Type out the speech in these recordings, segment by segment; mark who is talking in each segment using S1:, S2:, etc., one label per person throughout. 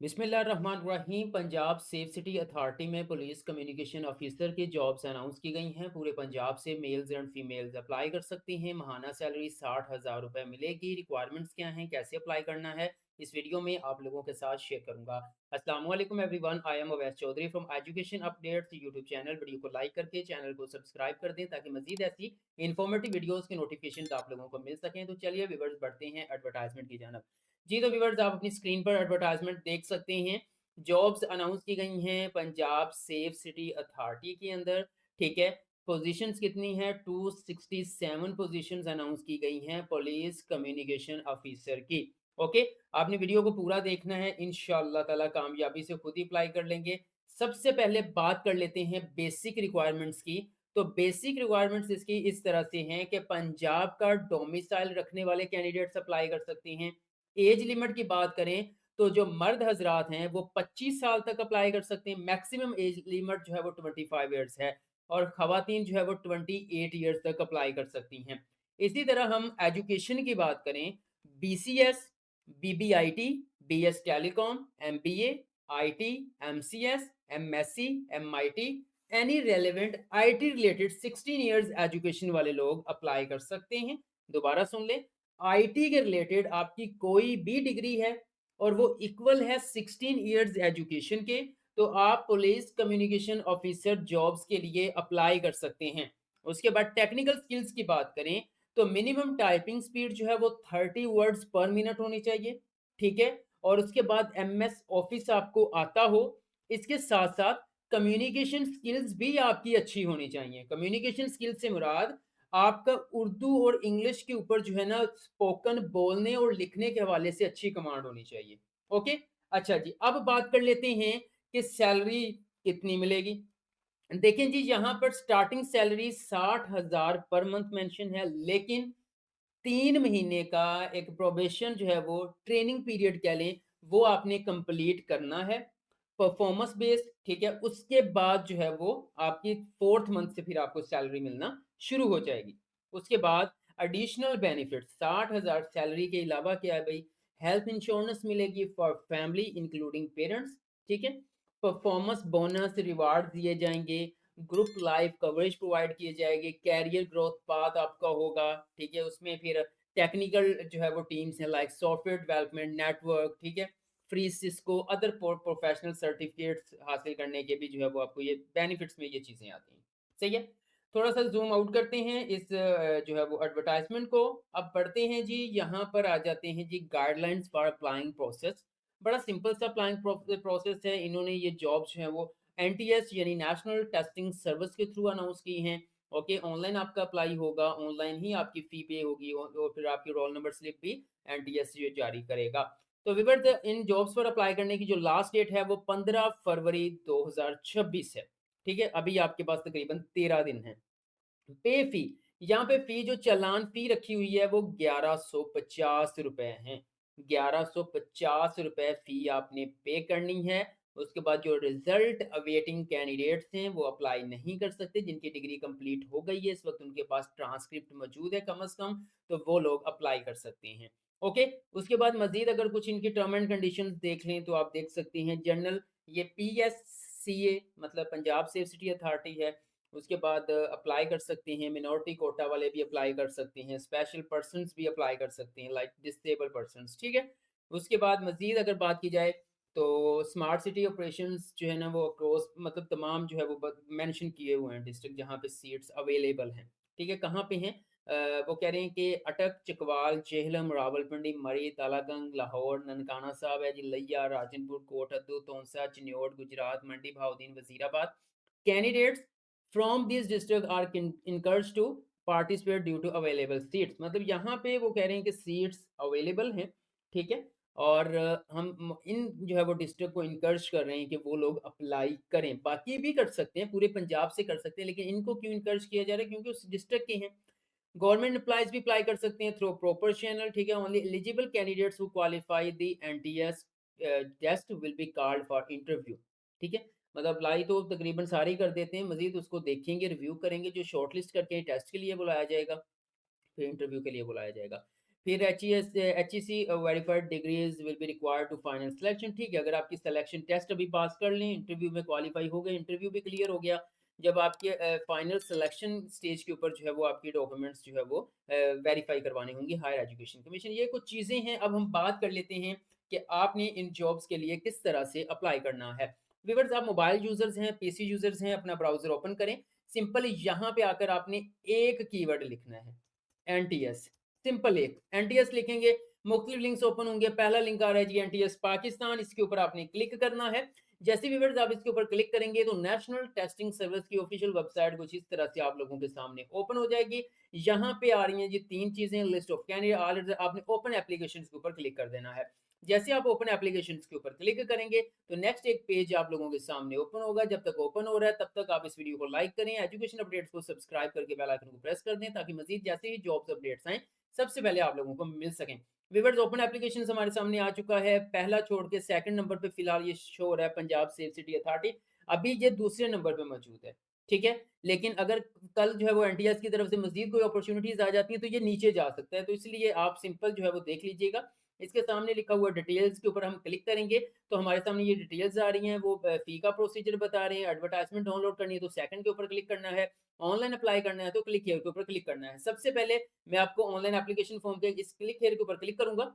S1: बिस्मिल्लाहिर्रहमानिर्रहीम। Punjab safe city authority में police communication officer की जॉब्स अनाउंस की गई हैं। पूरे पंजाब से मेल्स एंड फीमेल्स अप्लाई कर सकती हैं। महाना सैलरी 60,000 रुपये मिलेगी। रिक्वायरमेंट्स क्या हैं, कैसे अप्लाई करना है, इस वीडियो में आप लोगों के साथ शेयर करूंगा। अस्सलाम वालेकुम everyone, I am Awais Chaudhry from education updates YouTube channel. Video को लाइक करके चैनल को सब्सक्राइब कर दें ताकि मजीद ऐसी इन्फॉर्मेटिव वीडियोज़ के नोटिफिकेशन आप लोगों को मिल सकें। तो चलिए व्यूअर्स, बढ़ते हैं एडवर्टाइजमेंट की जानब। जी, तो व्यूअर्स, आप अपनी स्क्रीन पर एडवर्टाइजमेंट देख सकते हैं। जॉब्स अनाउंस की गई हैं पंजाब सेफ सिटी अथॉरिटी के अंदर। ठीक है, पोजीशंस कितनी हैं? 267 पोजीशंस अनाउंस की गई हैं पुलिस कम्युनिकेशन ऑफिसर की। ओके, आपने वीडियो को पूरा देखना है, इंशाअल्लाह ताला कामयाबी से खुद ही अप्लाई कर लेंगे। सबसे पहले बात कर लेते हैं बेसिक रिक्वायरमेंट्स की। तो बेसिक रिक्वायरमेंट्स इसकी इस तरह से हैं कि पंजाब का डोमिसाइल रखने वाले कैंडिडेट्स अप्लाई कर सकते हैं। एज लिमिट की बात करें तो जो मर्द हजरात हैं वो 25 साल तक अप्लाई कर सकते हैं। मैक्सिमम एज लिमिट जो है वो 25 ईयर्स है। और खवातीन जो है वो 28 ईयर्स तक अप्लाई कर सकती हैं। इसी तरह हम एजुकेशन की बात करें, BCS, BBIT, BS telecom, MBA, IT, MCS, MSc, MIT, any relevant IT related 16 years education वाले लोग अप्लाई कर सकते हैं। दोबारा सुन ले, IT के रिलेटेड आपकी कोई भी डिग्री है और वो इक्वल है 16 इयर्स एजुकेशन के, तो आप पुलिस कम्युनिकेशन ऑफिसर जॉब्स के लिए अप्लाई कर सकते हैं। उसके बाद टेक्निकल स्किल्स की बात करें तो मिनिमम टाइपिंग स्पीड जो है वो 30 वर्ड्स पर मिनट होनी चाहिए। ठीक है, और उसके बाद MS ऑफिस आपको आता हो। इसके साथ साथ कम्युनिकेशन स्किल्स भी आपकी अच्छी होनी चाहिए। कम्युनिकेशन स्किल्स से मुराद आपका उर्दू और इंग्लिश के ऊपर जो है ना, स्पोकन बोलने और लिखने के हवाले से अच्छी कमांड होनी चाहिए। ओके, अच्छा जी, अब बात कर लेते हैं कि सैलरी कितनी मिलेगी। देखें जी, यहाँ पर starting salary 60,000 per month mention है, लेकिन 3 महीने का एक प्रोबेशन जो है वो ट्रेनिंग पीरियड कह लें, वो आपने कंप्लीट करना है परफॉर्मेंस बेस्ड। ठीक है, उसके बाद जो है वो आपकी 4th मंथ से फिर आपको सैलरी मिलना शुरू हो जाएगी। उसके बाद एडिशनल बेनिफिट 60,000 सैलरी के अलावा क्या है भाई, हेल्थ इंश्योरेंस मिलेगी फॉर फैमिली इंक्लूडिंग पेरेंट्स। ठीक है, परफॉर्मेंस बोनस रिवार्ड दिए जाएंगे, ग्रुप लाइफ कवरेज प्रोवाइड किए जाएंगे, कैरियर ग्रोथ पाथ आपका होगा। ठीक है, उसमें फिर टेक्निकल जो है वो टीम्स हैं लाइक सॉफ्टवेयर डेवलपमेंट, नेटवर्क, ठीक है, free Cisco, other professional certificates हासिल करने के भी जो है वो आपको ये बेनिफिट्स में ये चीज़ें आती हैं। सही है, थोड़ा सा जूम आउट करते हैं इस जो है वो एडवर्टाइजमेंट को। अब पढ़ते हैं जी, यहाँ पर आ जाते हैं जी गाइडलाइंस फॉर अप्लाइंग प्रोसेस। बड़ा सिंपल सा अप्लाइंग प्रोसेस है। इन्होंने ये जॉब्स जो है वो NTS यानी नेशनल टेस्टिंग सर्विस के थ्रू अनाउंस की हैं। ओके, ऑनलाइन आपका अप्लाई होगा, ऑनलाइन ही आपकी फ़ी पे होगी और फिर आपकी रोल नंबर स्लिप भी NTS ये जारी करेगा। तो व्यूअर्स, इन जॉब्स पर अप्लाई करने की जो लास्ट डेट है वो 15 फरवरी 2026 है। ठीक है, अभी आपके पास तकरीबन 13 दिन है। पे फी, यहाँ पे फी जो चालान फी रखी हुई है वो 1150 रुपए हैं। 1150 रुपए फी आपने पे करनी है। उसके बाद जो रिजल्ट अवेटिंग कैंडिडेट्स हैं वो अप्लाई नहीं कर सकते। जिनकी डिग्री कंप्लीट हो गई है, इस वक्त उनके पास ट्रांसक्रिप्ट मौजूद है कम से कम, तो वो लोग अप्लाई कर सकते हैं। ओके, उसके बाद मजीद अगर कुछ इनकी टर्म एंड कंडीशंस देख लें तो आप देख सकते हैं जनरल, ये PSCA मतलब पंजाब सेफ सिटी अथॉरिटी है। उसके बाद अप्लाई कर सकते हैं, मिनॉरिटी कोटा वाले भी अप्लाई कर सकते हैं, स्पेशल पर्सन्स भी अप्लाई कर सकते हैं लाइक डिसेबल पर्सन्स। ठीक है, उसके बाद मज़ीद अगर बात की जाए तो स्मार्ट सिटी ऑपरेशंस जो है ना वो अक्रॉस मतलब तमाम जो है वो मेंशन किए हुए हैं डिस्ट्रिक्ट जहाँ पे सीट्स अवेलेबल हैं। ठीक है, कहाँ पे हैं? वो कह रहे हैं कि अटक, चकवाल, चेहलम, रावलपिंडी, मरी, तालागंग, लाहौर, ननकाना साहब है जी, Layyah, Rajanpur, Kot Addu, Taunsa, Chiniot, Gujrat, Mandi, Bahauddin, Wazirabad. Candidates from this district are encouraged to participate due to available seats. मतलब यहाँ पे वो कह रहे हैं कि सीट्स अवेलेबल हैं। ठीक है, और हम इन जो है वो डिस्ट्रिक्ट को इनकर्ज कर रहे हैं कि वो लोग अप्लाई करें। बाकी भी कर सकते हैं, पूरे पंजाब से कर सकते हैं, लेकिन इनको क्यों इनकर्ज किया जा रहा है? क्योंकि उस डिस्ट्रिक्ट के हैं। गवर्नमेंट एम्प्लॉइज भी अप्लाई कर सकते हैं थ्रू प्रॉपर चैनल। ठीक है, only eligible candidates who qualify the NTS test will be called for interview. ठीक है, मतलब अप्लाई तो तकरीबन सारे ही कर देते हैं, मजीद उसको देखेंगे, रिव्यू करेंगे, जो शॉर्टलिस्ट करके टेस्ट के लिए बुलाया जाएगा, फिर इंटरव्यू के लिए बुलाया जाएगा। फिर HEC verified degrees will be required to final selection. ठीक है, अगर आपकी सिलेक्शन टेस्ट अभी पास कर लें, इंटरव्यू में क्वालिफाई हो गए, इंटरव्यू भी क्लियर हो गया, जब आपके फाइनल सिलेक्शन स्टेज के ऊपर जो है वो आपकी डॉक्यूमेंट्स जो है वो वेरीफाई करवाने होंगे हायर एजुकेशन कमीशन। ये कुछ चीज़ें हैं। अब हम बात कर लेते हैं कि आपने इन जॉब्स के लिए किस तरह से अप्लाई करना है। व्यूअर्स, आप मोबाइल यूजर्स हैं, पीसी यूजर्स हैं, अपना ब्राउजर ओपन करें। सिंपल यहाँ पे आकर आपने एक कीवर्ड लिखना है, एनटीएस। सिंपल एक एनटीएस लिखेंगे, मुख्तलिफ लिंक्स ओपन होंगे। पहला लिंक आ रहा है जी एनटीएस पाकिस्तान, इसके ऊपर आपने क्लिक करना है। जैसे व्यूअर्स आप इसके ऊपर क्लिक करेंगे तो नेशनल टेस्टिंग सर्विस की ऑफिशियल वेबसाइट कुछ इस तरह से आप लोगों के सामने ओपन हो जाएगी। यहाँ पे आ रही हैं जी तीन चीजें, लिस्ट ऑफ कैंडिडेट, ऑल, आपने ओपन एप्लीकेशन के ऊपर क्लिक कर देना है। जैसे आप ओपन एप्लीकेशन के ऊपर क्लिक करेंगे तो नेक्स्ट एक पेज आप लोगों के सामने ओपन होगा। जब तक ओपन हो रहा है तब तक आप इस वीडियो को लाइक करें, एजुकेशन अपडेट्स को सब्सक्राइब करके बेल आइकन को प्रेस कर दें, ताकि मजीद जैसे ही जॉब्स अपडेट्स आए सबसे पहले आप लोगों को मिल सकें। व्यूअर्स, ओपन एप्लीकेशन हमारे सामने आ चुका है। पहला छोड़ के सेकंड नंबर पे फिलहाल ये शो हो रहा है पंजाब सेफ सिटी अथॉरिटी, अभी ये दूसरे नंबर पे मौजूद है। ठीक है, लेकिन अगर कल जो है वो एनटीएस की तरफ से मजीद कोई अपॉर्चुनिटीज आ जाती हैं तो ये नीचे जा सकता है, तो इसलिए आप सिंपल जो है वो देख लीजिएगा। इसके सामने लिखा हुआ डिटेल्स के ऊपर हम क्लिक करेंगे तो हमारे सामने ये डिटेल्स आ रही हैं। वो फी का प्रोसीजर बता रहे हैं। एडवर्टाइजमेंट डाउनलोड करनी है तो सेकंड के ऊपर क्लिक करना है। ऑनलाइन अप्लाई करना है तो क्लिक हियर के ऊपर क्लिक करना है। सबसे पहले मैं आपको ऑनलाइन एप्लीकेशन फॉर्म के इस क्लिक हियर के ऊपर क्लिक करूंगा।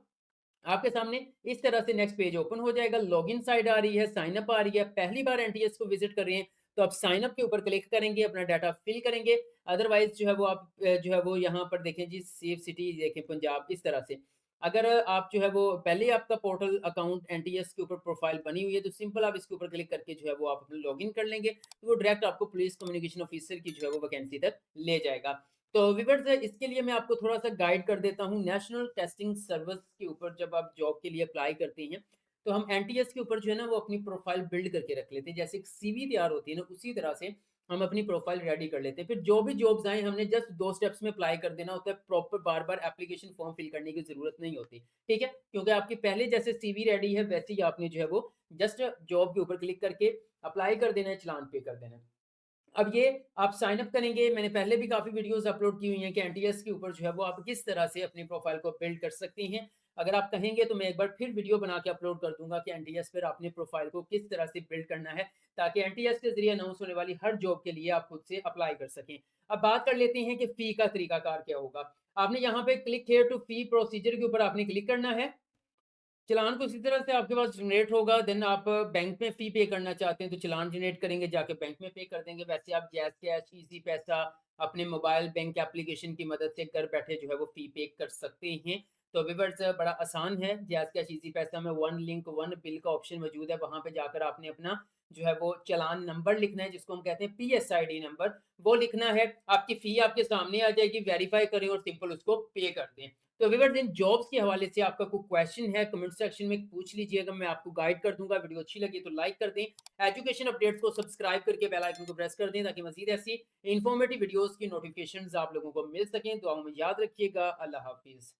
S1: आपके सामने इस तरह से नेक्स्ट पेज ओपन हो जाएगा। लॉगिन साइट आ रही है, साइन अप आ रही है। पहली बार एनटीएस को विजिट कर रहे हैं तो आप साइन अप के ऊपर क्लिक करेंगे, अपना डाटा फिल करेंगे। अदरवाइज जो है वो आप जो है वो यहाँ पर देखें जी, सेफ सिटी देखें पंजाब, इस तरह से। अगर आप जो है वो पहले ही आपका पोर्टल अकाउंट एनटीएस के ऊपर प्रोफाइल बनी हुई है तो सिंपल आप इसके ऊपर क्लिक करके जो है वो आप अपना लॉगिन कर लेंगे, तो वो डायरेक्ट आपको पुलिस कम्युनिकेशन ऑफिसर की जो है वो वैकेंसी तक ले जाएगा। तो व्यूअर्स, इसके लिए मैं आपको थोड़ा-सा गाइड कर देता हूँ। नेशनल टेस्टिंग सर्विस के ऊपर जब आप जॉब के लिए अप्लाई करते हैं, तो हम एनटीएस के ऊपर जो है ना वो अपनी प्रोफाइल बिल्ड करके रख लेते हैं। जैसे एक सीवी तैयार होती है ना, उसी तरह से हम अपनी प्रोफाइल रेडी कर लेते हैं। फिर जो भी जॉब्स आएँ हमने जस्ट 2 स्टेप्स में अप्लाई कर देना होता है। प्रॉपर बार-बार एप्लीकेशन फॉर्म फिल करने की ज़रूरत नहीं होती। ठीक है? क्योंकि आपकी पहले जैसे सीवी रेडी है वैसे ही आपने जो है वो जस्ट जॉब के ऊपर क्लिक करके अप्लाई कर देना है, चालान पे कर देना है। अब ये आप साइन अप करेंगे, मैंने पहले भी काफ़ी वीडियोज़ अपलोड की हुई हैं कि एनटीएस के ऊपर जो है वो आप किस तरह से अपनी प्रोफ़ाइल को बिल्ड कर सकते हैं। अगर आप कहेंगे तो मैं एक बार फिर वीडियो बना के अपलोड कर दूँगा कि एनटीएस पर अपनी प्रोफ़ाइल को किस तरह से बिल्ड करना है, ताकि एनटीएस के ज़रिए अनाउंस होने वाली हर जॉब के लिए आप खुद से अप्लाई कर सकें। अब बात कर लेते हैं कि फ़ी का तरीकाकार क्या होगा। आपने यहाँ पे click here to fee procedure के ऊपर आपने क्लिक करना है। चालान को इसी तरह से आपके पास जनरेट होगा। देन आप बैंक में फ़ी पे करना चाहते हैं तो चालान जनरेट करेंगे, जाके बैंक में पे कर देंगे। वैसे आप जैज़ कैश, ईज़ी पैसा अपने मोबाइल बैंक एप्लीकेशन की मदद से घर बैठे जो है वो फ़ी पे कर सकते हैं। तो व्यूअर्स, बड़ा आसान है। जैज़ कैश, ईज़ी पैसा में वन लिंक वन बिल का ऑप्शन मौजूद है। वहाँ पे जाकर आपने अपना जो है वो चालान नंबर लिखना है, जिसको हम कहते हैं पीएसआईडी नंबर, वो लिखना है। आपकी फ़ी आपके सामने आ जाएगी, वेरीफ़ाई करें और सिंपल उसको पे कर दें। तो व्यूअर्स, इन जॉब्स के हवाले से आपका कोई क्वेश्चन है कमेंट सेक्शन में पूछ लीजिएगा, मैं आपको गाइड कर दूंगा। वीडियो अच्छी लगी तो लाइक कर दें, एजुकेशन अपडेट्स को सब्सक्राइब करके बेल आइकन को प्रेस कर दें, ताकि मजीद ऐसी इन्फॉर्मेटिव वीडियोस की नोटिफिकेशंस आप लोगों को मिल सकें। दुआओं में याद रखिएगा। अल्लाह हाफिज़।